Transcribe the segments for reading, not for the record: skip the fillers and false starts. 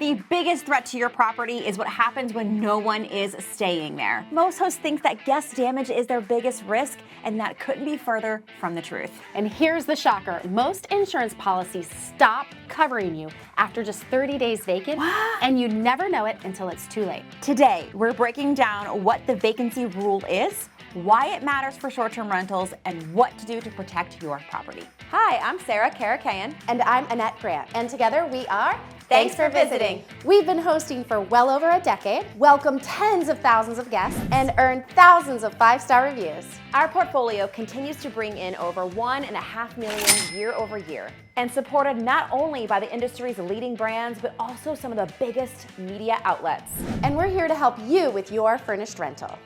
The biggest threat to your property is what happens when no one is staying there. Most hosts think that guest damage is their biggest risk, and that couldn't be further from the truth. And here's the shocker. Most insurance policies stop covering you after just 30 days vacant, and you never know it until it's too late. Today, we're breaking down what the vacancy rule is, why it matters for short-term rentals, and what to do to protect your property. Hi, I'm Sarah Karakayan. And I'm Annette Grant. And together we are Thanks for visiting. We've been hosting for well over a decade, welcomed tens of thousands of guests, and earned thousands of 5-star reviews. Our portfolio continues to bring in over $1.5 million year over year, and supported not only by the industry's leading brands, but also some of the biggest media outlets. And we're here to help you with your furnished rental.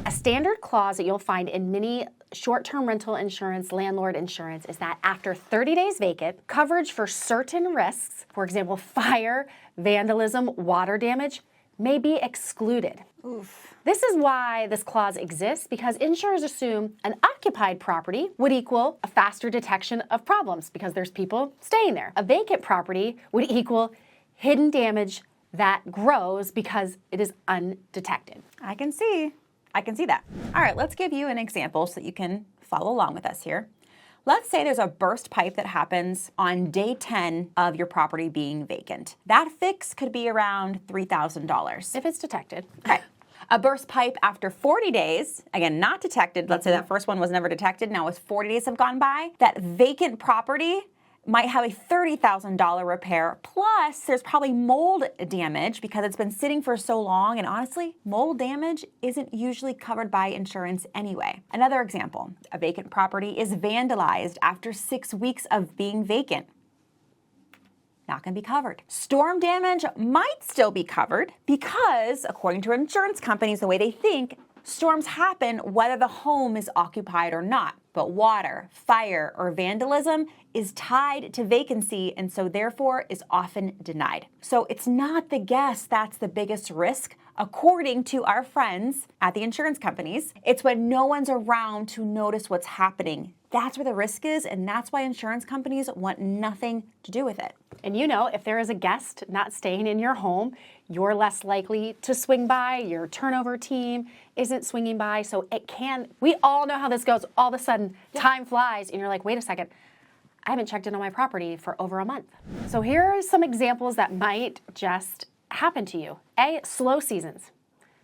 A standard clause that you'll find in many short-term rental insurance, landlord insurance, is that after 30 days vacant, coverage for certain risks, for example, fire, vandalism, water damage, may be excluded. Oof. This is why this clause exists, because insurers assume an occupied property would equal a faster detection of problems because there's people staying there. A vacant property would equal hidden damage that grows because it is undetected. I can see that. All right, let's give you an example so that you can follow along with us here. Let's say there's a burst pipe that happens on day 10 of your property being vacant. That fix could be around $3,000. If it's detected. Okay. A burst pipe after 40 days, again, not detected. Let's say that first one was never detected. Now as 40 days have gone by, that vacant property might have a $30,000 repair, plus there's probably mold damage because it's been sitting for so long, and honestly, mold damage isn't usually covered by insurance anyway. Another example, a vacant property is vandalized after 6 weeks of being vacant. Not going to be covered. Storm damage might still be covered because, according to insurance companies, the way they think, storms happen whether the home is occupied or not. But water, fire, or vandalism is tied to vacancy and so therefore is often denied. So it's not the guest that's the biggest risk, according to our friends at the insurance companies. It's when no one's around to notice what's happening. That's where the risk is, and that's why insurance companies want nothing to do with it. And you know, if there is a guest not staying in your home, you're less likely to swing by, your turnover team isn't swinging by, so we all know how this goes. All of a sudden, time flies, and you're like, wait a second, I haven't checked in on my property for over a month. So here are some examples that might just happen to you. Slow seasons.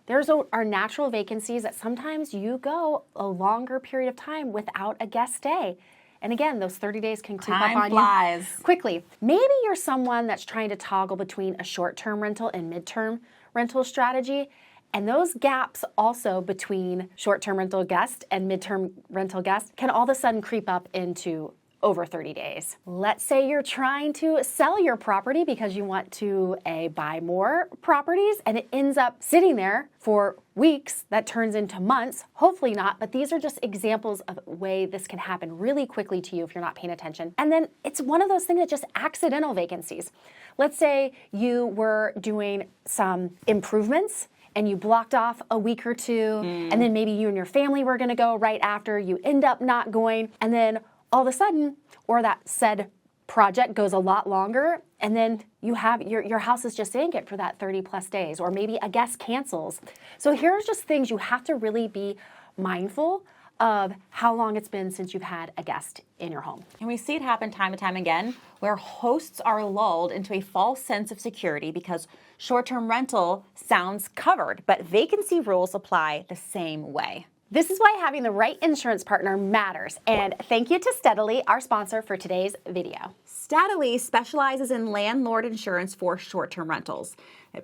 There's our natural vacancies that sometimes you go a longer period of time without a guest stay. And again, those 30 days can creep up on you quickly. Maybe you're someone that's trying to toggle between a short-term rental and mid-term rental strategy. And those gaps also between short-term rental guest and mid-term rental guest can all of a sudden creep up into over 30 days. Let's say you're trying to sell your property because you want to buy more properties and it ends up sitting there for weeks, that turns into months, hopefully not, but these are just examples of a way this can happen really quickly to you if you're not paying attention. And then it's one of those things that just accidental vacancies. Let's say you were doing some improvements and you blocked off a week or two, and then maybe you and your family were gonna go right after, you end up not going, and then all of a sudden, or that said project goes a lot longer, and then you have your house is just vacant for that 30 plus days, or maybe a guest cancels. So here's just things you have to really be mindful of how long it's been since you've had a guest in your home. And we see it happen time and time again, where hosts are lulled into a false sense of security because short-term rental sounds covered, but vacancy rules apply the same way. This is why having the right insurance partner matters. And thank you to Steadily, our sponsor for today's video. Steadily specializes in landlord insurance for short-term rentals,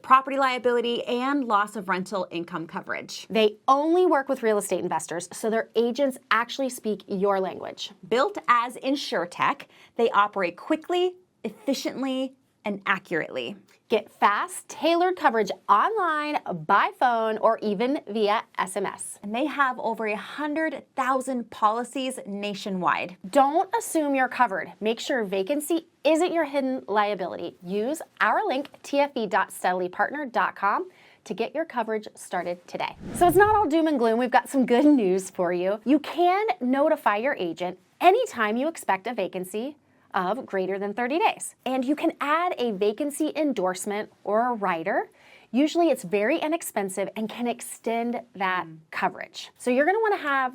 property liability, and loss of rental income coverage. They only work with real estate investors, so their agents actually speak your language. Built as InsurTech, they operate quickly, efficiently, and accurately. Get fast, tailored coverage online, by phone, or even via SMS. And they have over 100,000 policies nationwide. Don't assume you're covered. Make sure vacancy isn't your hidden liability. Use our link, tfe.steadilypartner.com, to get your coverage started today. So it's not all doom and gloom. We've got some good news for you. You can notify your agent anytime you expect a vacancy of greater than 30 days. And you can add a vacancy endorsement or a rider. Usually it's very inexpensive and can extend that coverage. So you're gonna wanna have,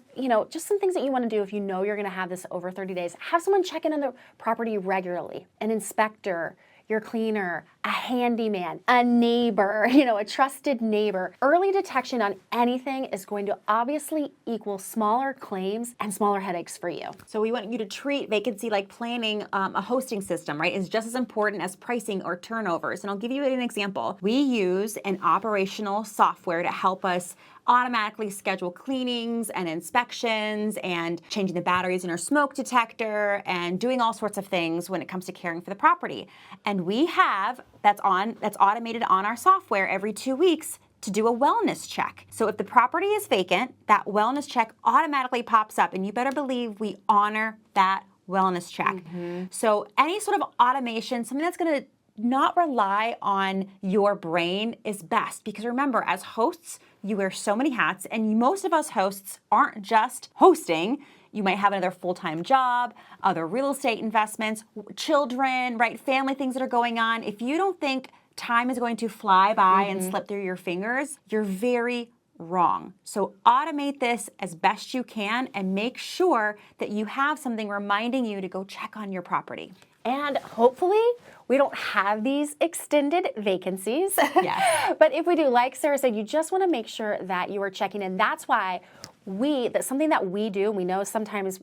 just some things that you wanna do if you know you're gonna have this over 30 days. Have someone check in on the property regularly, an inspector, your cleaner, a handyman, a neighbor, a trusted neighbor. Early detection on anything is going to obviously equal smaller claims and smaller headaches for you. So we want you to treat vacancy like planning a hosting system, right? Is just as important as pricing or turnovers. And I'll give you an example. We use an operational software to help us automatically schedule cleanings and inspections and changing the batteries in our smoke detector and doing all sorts of things when it comes to caring for the property. And we have that's automated on our software every 2 weeks to do a wellness check. So if the property is vacant, that wellness check automatically pops up, and you better believe we honor that wellness check. So any sort of automation, something that's going to not rely on your brain is best, because remember, as hosts, you wear so many hats, and most of us hosts aren't just hosting. You might have another full-time job, other real estate investments, children, right? Family things that are going on. If you don't think time is going to fly by and slip through your fingers, you're very wrong. So automate this as best you can and make sure that you have something reminding you to go check on your property. And hopefully we don't have these extended vacancies. Yes. But if we do, like Sarah said, you just want to make sure that you are checking in. That's why that's something that we do. We know sometimes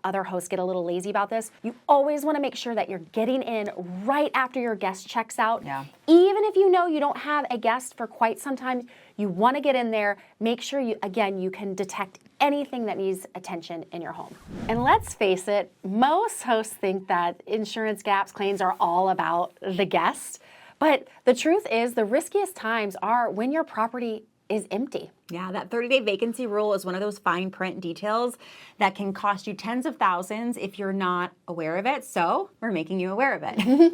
other hosts get a little lazy about this. You always want to make sure that you're getting in right after your guest checks out. Yeah. Even if you know you don't have a guest for quite some time, you want to get in there. Make sure you can detect anything that needs attention in your home. And let's face it, most hosts think that insurance gaps claims are all about the guest. But the truth is, the riskiest times are when your property is empty. Yeah, that 30-day vacancy rule is one of those fine print details that can cost you tens of thousands if you're not aware of it. So we're making you aware of it.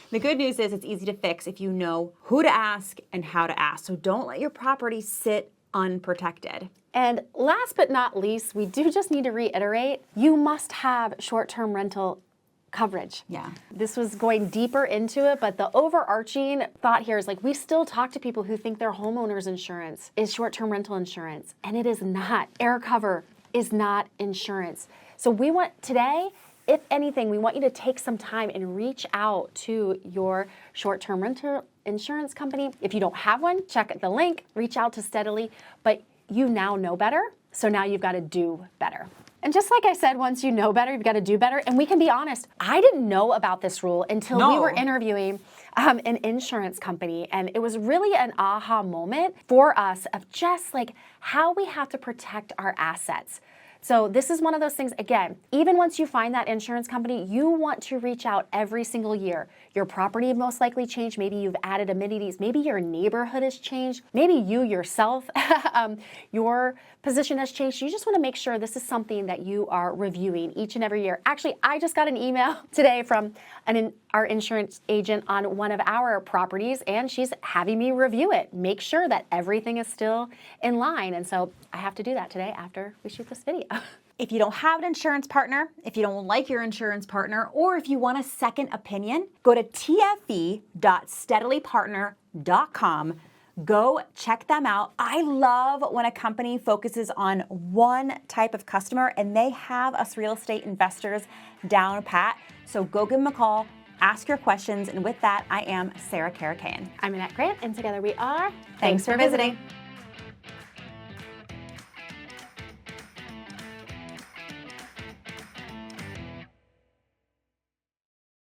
The good news is it's easy to fix if you know who to ask and how to ask. So don't let your property sit unprotected. And last but not least, we do just need to reiterate, you must have short-term rental coverage. Yeah. This was going deeper into it, but the overarching thought here is we still talk to people who think their homeowner's insurance is short-term rental insurance, and it is not. Air cover is not insurance. So we want today, if anything, we want you to take some time and reach out to your short-term rental insurance company. If you don't have one, check the link, reach out to Steadily, but you now know better, so now you've got to do better. And just like I said, once you know better, you've got to do better. And we can be honest, I didn't know about this rule until we were interviewing an insurance company. And it was really an aha moment for us of just how we have to protect our assets. So this is one of those things, again, even once you find that insurance company, you want to reach out every single year. Your property most likely changed. Maybe you've added amenities. Maybe your neighborhood has changed. Maybe you yourself, your position has changed. You just want to make sure this is something that you are reviewing each and every year. Actually, I just got an email today from our insurance agent on one of our properties, and she's having me review it, make sure that everything is still in line. And so I have to do that today after we shoot this video. If you don't have an insurance partner, if you don't like your insurance partner, or if you want a second opinion, go to tfe.steadilypartner.com. Go check them out. I love when a company focuses on one type of customer, and they have us real estate investors down pat. So go give them a call, ask your questions, and with that, I am Sarah Karakayan. I'm Annette Grant, and together we are Thanks for visiting.